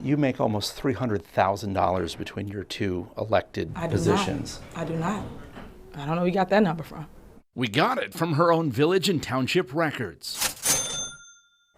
You make almost $300,000 between your two elected positions. I do not. I don't know where you got that number from. We got it from her own village and township records.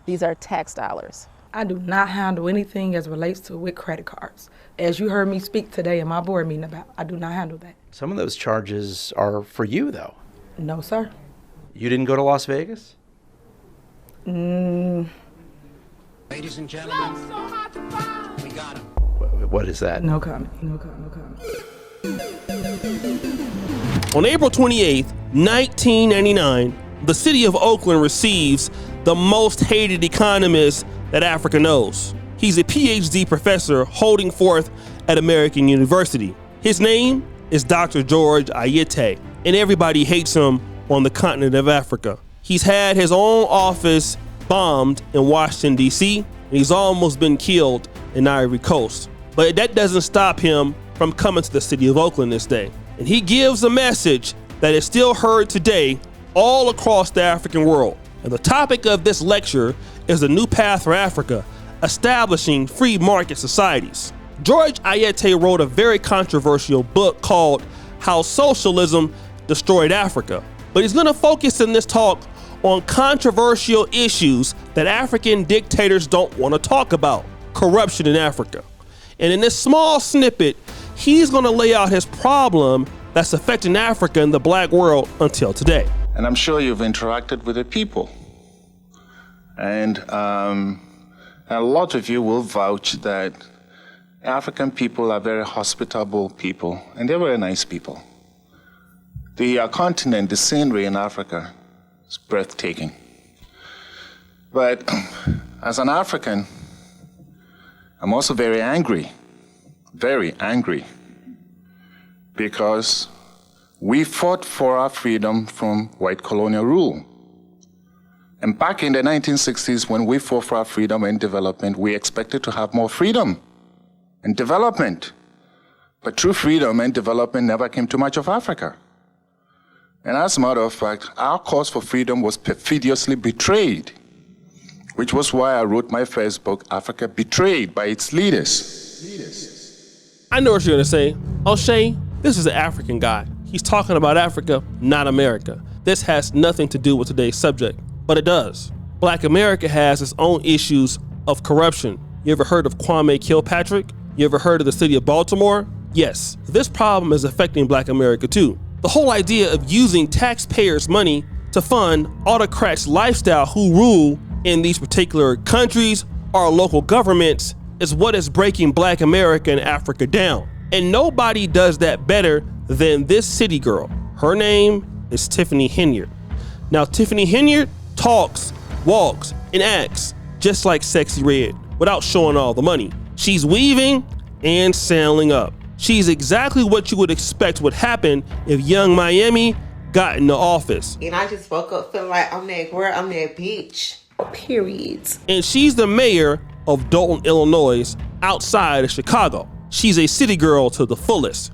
These are tax dollars. I do not handle anything as relates to with credit cards. As you heard me speak today in my board meeting about, I do not handle that. Some of those charges are for you, though. No, sir. You didn't go to Las Vegas? Ladies and gentlemen, we got him. What is that? No comment. No comment. No comment. On April 28th, 1999, the city of Oakland receives the most hated economist that Africa knows. He's a PhD professor holding forth at American University. His name is Dr. George Ayete, and everybody hates him on the continent of Africa. He's had his own office bombed in Washington, D.C., and he's almost been killed in Ivory Coast. But that doesn't stop him from coming to the city of Oakland this day. And he gives a message that is still heard today all across the African world. And the topic of this lecture is the new path for Africa, establishing free market societies. George Ayete wrote a very controversial book called How Socialism Destroyed Africa. But he's going to focus in this talk on controversial issues that African dictators don't want to talk about, corruption in Africa. And in this small snippet, he's going to lay out his problem that's affecting Africa and the black world until today. And I'm sure you've interacted with the people. And a lot of you will vouch that African people are very hospitable people, and they're very nice people. The continent, the scenery in Africa is breathtaking. But as an African, I'm also very angry, because we fought for our freedom from white colonial rule. And back in the 1960s, when we fought for our freedom and development, we expected to have more freedom and development. But true freedom and development never came to much of Africa. And as a matter of fact, our cause for freedom was perfidiously betrayed, which was why I wrote my first book, Africa Betrayed by Its Leaders. I know what you're gonna say. O'Shea, this is an African guy. He's talking about Africa, not America. This has nothing to do with today's subject, but it does. Black America has its own issues of corruption. You ever heard of Kwame Kilpatrick? You ever heard of the city of Baltimore? Yes, this problem is affecting Black America too. The whole idea of using taxpayers' money to fund autocrats' lifestyle who rule in these particular countries or local governments is what is breaking Black America and Africa down. And nobody does that better than this city girl. Her name is Tiffany Henyard. Now, Tiffany Henyard talks, walks, and acts just like Sexy Red without showing all the money. She's weaving and sailing up. She's exactly what you would expect would happen if Young Miami got into office. And I just woke up feeling like I'm that bitch. Period. And she's the mayor of Dolton, Illinois, outside of Chicago. She's a city girl to the fullest.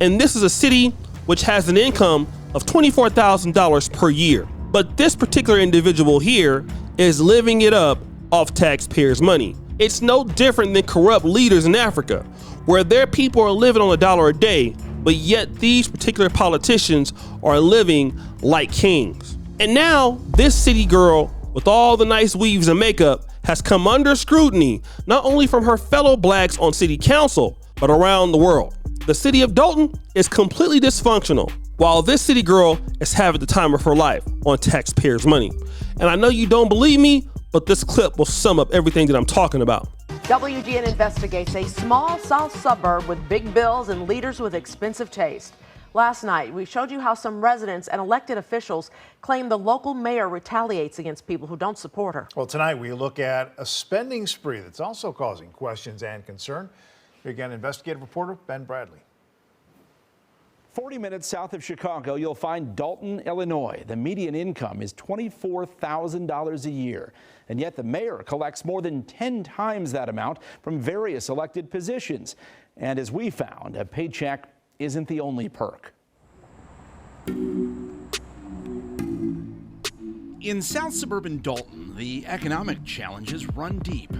And this is a city which has an income of $24,000 per year. But this particular individual here is living it up off taxpayers' money. It's no different than corrupt leaders in Africa, where their people are living on $1 a day, but yet these particular politicians are living like kings. And now this city girl with all the nice weaves and makeup has come under scrutiny, not only from her fellow blacks on city council, but around the world. The city of Dolton is completely dysfunctional, while this city girl is having the time of her life on taxpayers' money. And I know you don't believe me, but this clip will sum up everything that I'm talking about. WGN investigates a small South suburb with big bills and leaders with expensive taste. Last night, we showed you how some residents and elected officials claim the local mayor retaliates against people who don't support her. Well, tonight we look at a spending spree that's also causing questions and concern. Here again, investigative reporter Ben Bradley. 40 minutes south of Chicago, you'll find Dolton, Illinois. The median income is $24,000 a year, and yet the mayor collects more than 10 times that amount from various elected positions. And as we found, a paycheck isn't the only perk. In South suburban Dolton, the economic challenges run deep.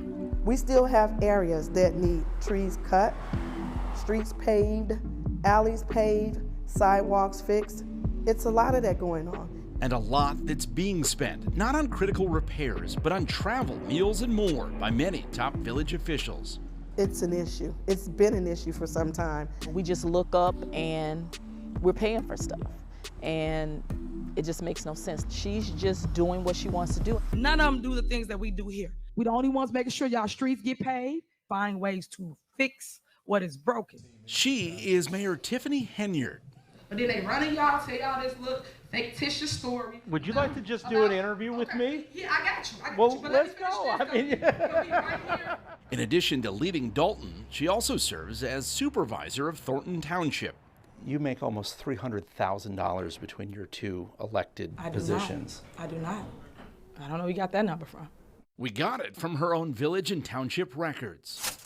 We still have areas that need trees cut, streets paved, alleys paved, sidewalks fixed. It's a lot of that going on. And a lot that's being spent, not on critical repairs, but on travel, meals, and more by many top village officials. It's an issue. It's been an issue for some time. We just look up and we're paying for stuff. And it just makes no sense. She's just doing what she wants to do. None of them do the things that we do here. We the only ones making sure y'all streets get paved, find ways to fix what is broken. She is Mayor Tiffany Henyard. But then they running y'all, tell y'all this little fictitious story. Would you like to just do an interview with me? Yeah, I got you. Well, let's go. I mean, In addition to leading Dolton, she also serves as supervisor of Thornton Township. You make almost $300,000 between your two elected positions. I do not. I don't know where you got that number from. We got it from her own village and township records.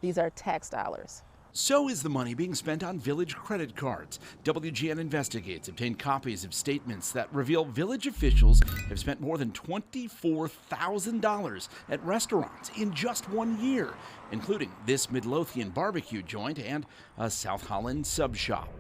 These are tax dollars. So is the money being spent on village credit cards. WGN Investigates obtained copies of statements that reveal village officials have spent more than $24,000 at restaurants in just 1 year, including this Midlothian barbecue joint and a South Holland sub shop.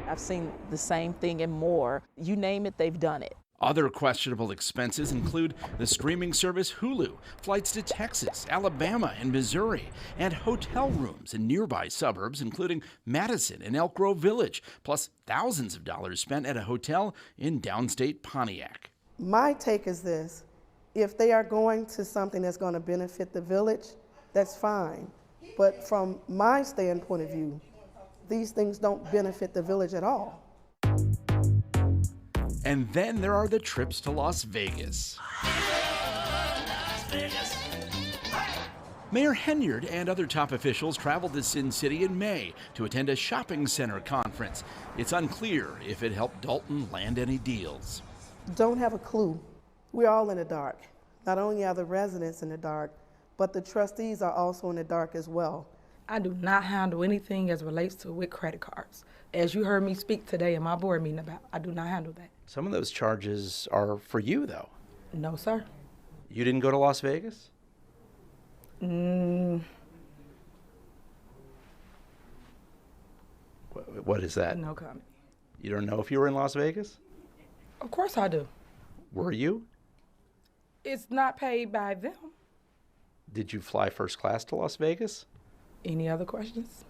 I've seen the same thing and more. You name it, they've done it. Other questionable expenses include the streaming service Hulu, flights to Texas, Alabama, and Missouri, and hotel rooms in nearby suburbs, including Madison and Elk Grove Village, plus thousands of dollars spent at a hotel in downstate Pontiac. My take is this: if they are going to something that's going to benefit the village, that's fine. But from my standpoint of view, these things don't benefit the village at all. And then there are the trips to Las Vegas. Mayor Henyard and other top officials traveled to Sin City in May to attend a shopping center conference. It's unclear if it helped Dolton land any deals. Don't have a clue. We're all in the dark. Not only are the residents in the dark, but the trustees are also in the dark as well. I do not handle anything as relates to with credit cards. As you heard me speak today in my board meeting about, I do not handle that. Some of those charges are for you, though. No, sir. You didn't go to Las Vegas? What is that? No comment. You don't know if you were in Las Vegas? Of course I do. Were you? It's not paid by them. Did you fly first class to Las Vegas? Any other questions?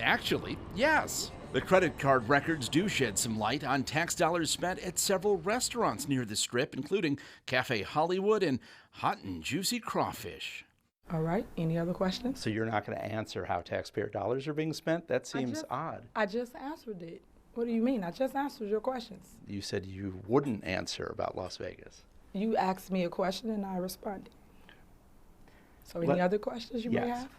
Actually, yes. The credit card records do shed some light on tax dollars spent at several restaurants near the Strip, including Cafe Hollywood and Hot and Juicy Crawfish. All right, any other questions? So you're not going to answer how taxpayer dollars are being spent? That seems odd. I just answered it. What do you mean? I just answered your questions. You said you wouldn't answer about Las Vegas. You asked me a question and I responded. So any other questions you may have?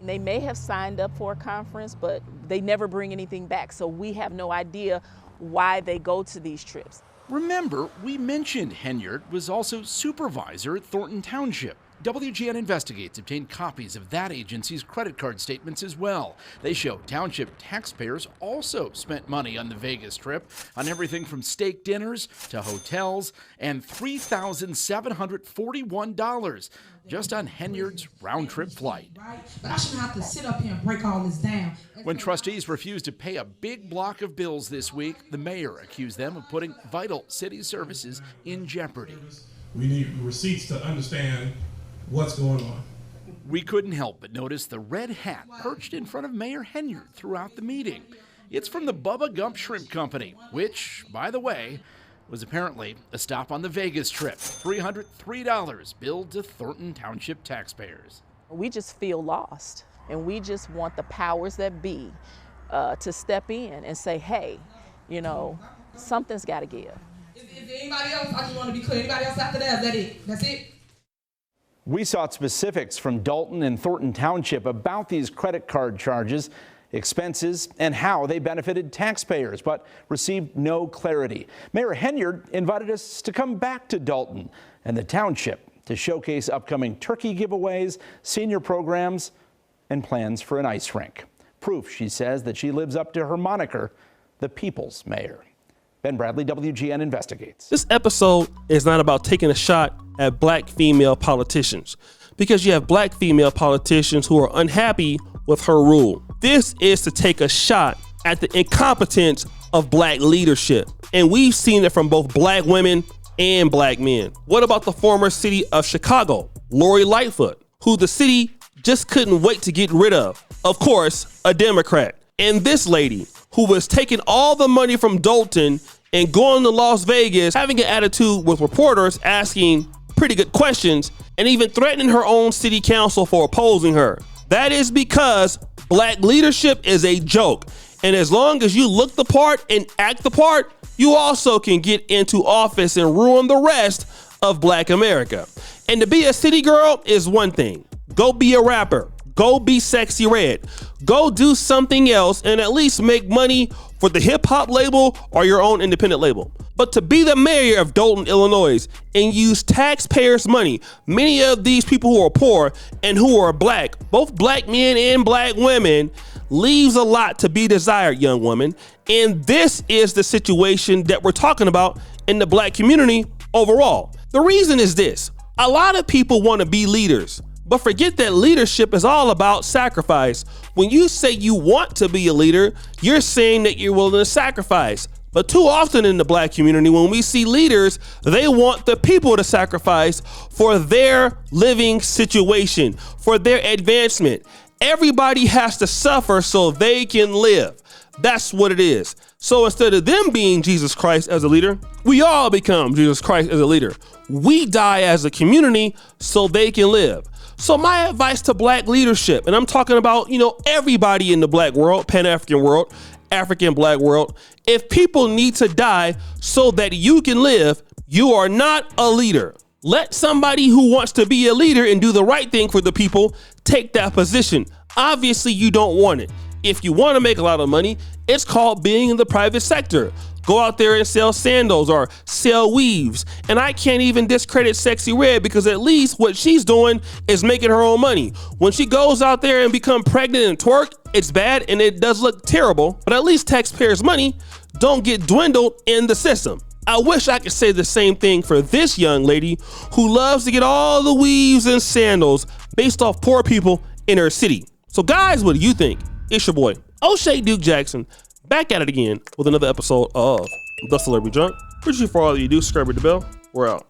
They may have signed up for a conference, but they never bring anything back. So we have no idea why they go to these trips. Remember, we mentioned Henyard was also supervisor at Thornton Township. WGN Investigates obtained copies of that agency's credit card statements as well. They show township taxpayers also spent money on the Vegas trip, on everything from steak dinners to hotels, and $3,741 just on Henyard's round-trip flight. But I shouldn't have to sit up here and break all this down. When trustees refused to pay a big block of bills this week, the mayor accused them of putting vital city services in jeopardy. We need receipts to understand what's going on. We couldn't help but notice the red hat perched in front of Mayor Henyard throughout the meeting. It's from the Bubba Gump Shrimp Company, which, by the way, was apparently a stop on the Vegas trip. $303 billed to Thornton Township taxpayers. We just feel lost, and we just want the powers that be to step in and say, hey, you know, something's got to give. Is there anybody else? I just want to be clear. Anybody else after that? Is that it? That's it? We sought specifics from Dolton and Thornton Township about these credit card charges, expenses, and how they benefited taxpayers, but received no clarity. Mayor Henyard invited us to come back to Dolton and the township to showcase upcoming turkey giveaways, senior programs, and plans for an ice rink. Proof, she says, that she lives up to her moniker, the People's Mayor. Ben Bradley, WGN Investigates. This episode is not about taking a shot at black female politicians, because you have black female politicians who are unhappy with her rule. This is to take a shot at the incompetence of black leadership. And we've seen it from both black women and black men. What about the former city of Chicago, Lori Lightfoot, who the city just couldn't wait to get rid of? Of course, a Democrat. And this lady, who was taking all the money from Dolton and going to Las Vegas, having an attitude with reporters, asking pretty good questions, and even threatening her own city council for opposing her. That is because black leadership is a joke. And as long as you look the part and act the part, you also can get into office and ruin the rest of black America. And to be a city girl is one thing. Go be a rapper. Go be Sexy Red. Go do something else and at least make money for the hip hop label or your own independent label. But to be the mayor of Dolton, Illinois, and use taxpayers' money, many of these people who are poor and who are black, both black men and black women, leaves a lot to be desired, young woman. And this is the situation that we're talking about in the black community overall. The reason is this: a lot of people want to be leaders, but forget that leadership is all about sacrifice. When you say you want to be a leader, you're saying that you're willing to sacrifice. But too often in the black community, when we see leaders, they want the people to sacrifice for their living situation, for their advancement. Everybody has to suffer so they can live. That's what it is. So instead of them being Jesus Christ as a leader, we all become Jesus Christ as a leader. We die as a community so they can live. So my advice to black leadership, and I'm talking about, everybody in the black world, Pan-African world, African black world, if people need to die so that you can live, you are not a leader. Let somebody who wants to be a leader and do the right thing for the people take that position. Obviously, you don't want it. If you want to make a lot of money, it's called being in the private sector. Go out there and sell sandals or sell weaves. And I can't even discredit Sexy Red, because at least what she's doing is making her own money. When she goes out there and become pregnant and twerk, it's bad and it does look terrible, but at least taxpayers' money don't get dwindled in the system. I wish I could say the same thing for this young lady who loves to get all the weaves and sandals based off poor people in her city. So guys, what do you think? It's your boy, O'Shea Duke Jackson, back at it again with another episode of The Celebrity Junk. Appreciate you for all that you do. Subscribe to the bell. We're out.